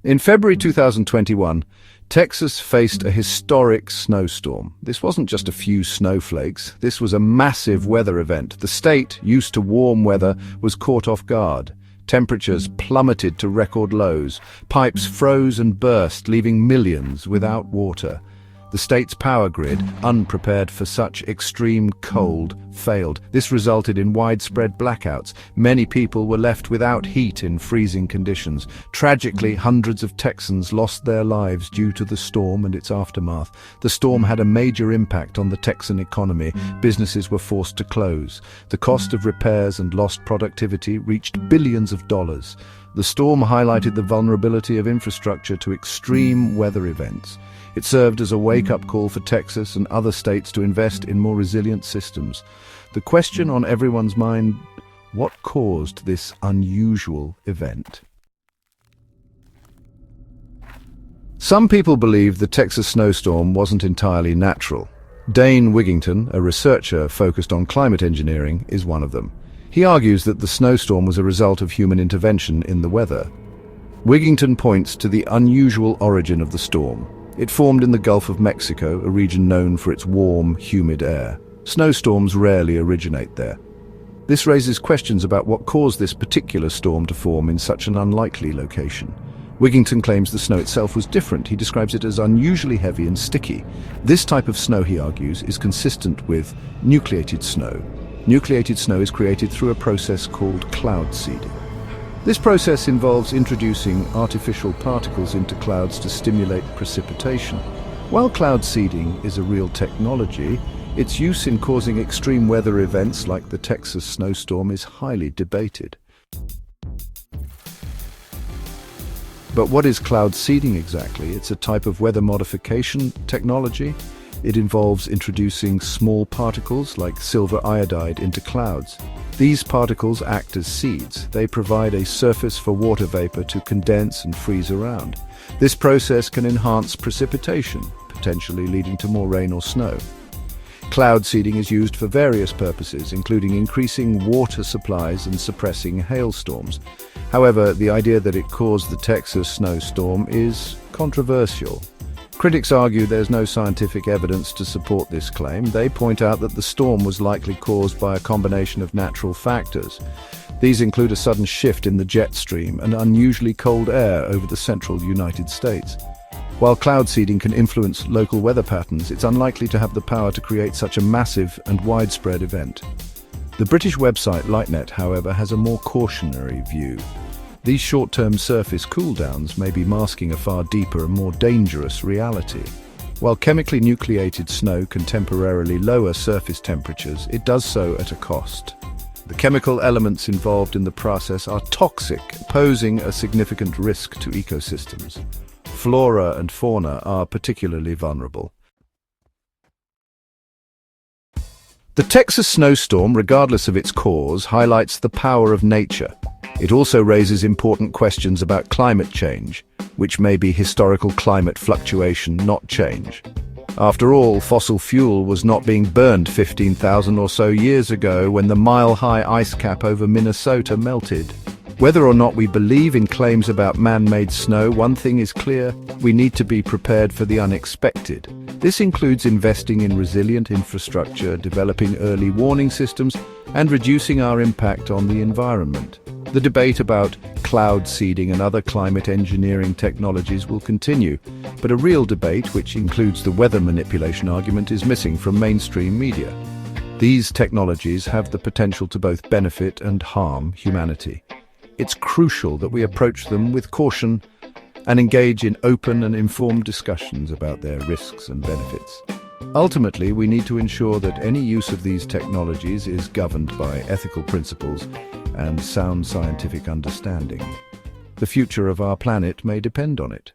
In February 2021, Texas faced a historic snowstorm. This wasn't just a few snowflakes. This was a massive weather event. The state, used to warm weather, was caught off guard. Temperatures plummeted to record lows. Pipes froze and burst, leaving millions without water. The state's power grid, unprepared for such extreme cold, failed. This resulted in widespread blackouts. Many people were left without heat in freezing conditions. Tragically, hundreds of Texans lost their lives due to the storm and its aftermath. The storm had a major impact on the Texan economy. Businesses were forced to close. The cost of repairs and lost productivity reached billions of dollars. The storm highlighted the vulnerability of infrastructure to extreme weather events. It served as a wake-up call for Texas and other states to invest in more resilient systems. The question on everyone's mind: what caused this unusual event? Some people believe the Texas snowstorm wasn't entirely natural. Dane Wigington, a researcher focused on climate engineering, is one of them. He argues that the snowstorm was a result of human intervention in the weather. Wigington points to the unusual origin of the storm. It formed in the Gulf of Mexico, a region known for its warm, humid air. Snowstorms rarely originate there. This raises questions about what caused this particular storm to form in such an unlikely location. Wigington claims the snow itself was different. He describes it as unusually heavy and sticky. This type of snow, he argues, is consistent with nucleated snow. Nucleated snow is created through a process called cloud seeding. This process involves introducing artificial particles into clouds to stimulate precipitation. While cloud seeding is a real technology, its use in causing extreme weather events like the Texas snowstorm is highly debated. But what is cloud seeding exactly? It's a type of weather modification technology. It involves introducing small particles like silver iodide into clouds. These particles act as seeds. They provide a surface for water vapor to condense and freeze around. This process can enhance precipitation, potentially leading to more rain or snow. Cloud seeding is used for various purposes, including increasing water supplies and suppressing hailstorms. However, the idea that it caused the Texas snowstorm is controversial. Critics argue there's no scientific evidence to support this claim. They point out that the storm was likely caused by a combination of natural factors. These include a sudden shift in the jet stream and unusually cold air over the central United States. While cloud seeding can influence local weather patterns, it's unlikely to have the power to create such a massive and widespread event. The British website LightNet, however, has a more cautionary view. These short-term surface cooldowns may be masking a far deeper and more dangerous reality. While chemically nucleated snow can temporarily lower surface temperatures, it does so at a cost. The chemical elements involved in the process are toxic, posing a significant risk to ecosystems. Flora and fauna are particularly vulnerable. The Texas snowstorm, regardless of its cause, highlights the power of nature. It also raises important questions about climate change, which may be historical climate fluctuation, not change. After all, fossil fuel was not being burned 15,000 or so years ago when the mile-high ice cap over Minnesota melted. Whether or not we believe in claims about man-made snow, one thing is clear: we need to be prepared for the unexpected. This includes investing in resilient infrastructure, developing early warning systems, and reducing our impact on the environment. The debate about cloud seeding and other climate engineering technologies will continue, but a real debate, which includes the weather manipulation argument, is missing from mainstream media. These technologies have the potential to both benefit and harm humanity. It's crucial that we approach them with caution and engage in open and informed discussions about their risks and benefits. Ultimately, we need to ensure that any use of these technologies is governed by ethical principles and sound scientific understanding. The future of our planet may depend on it.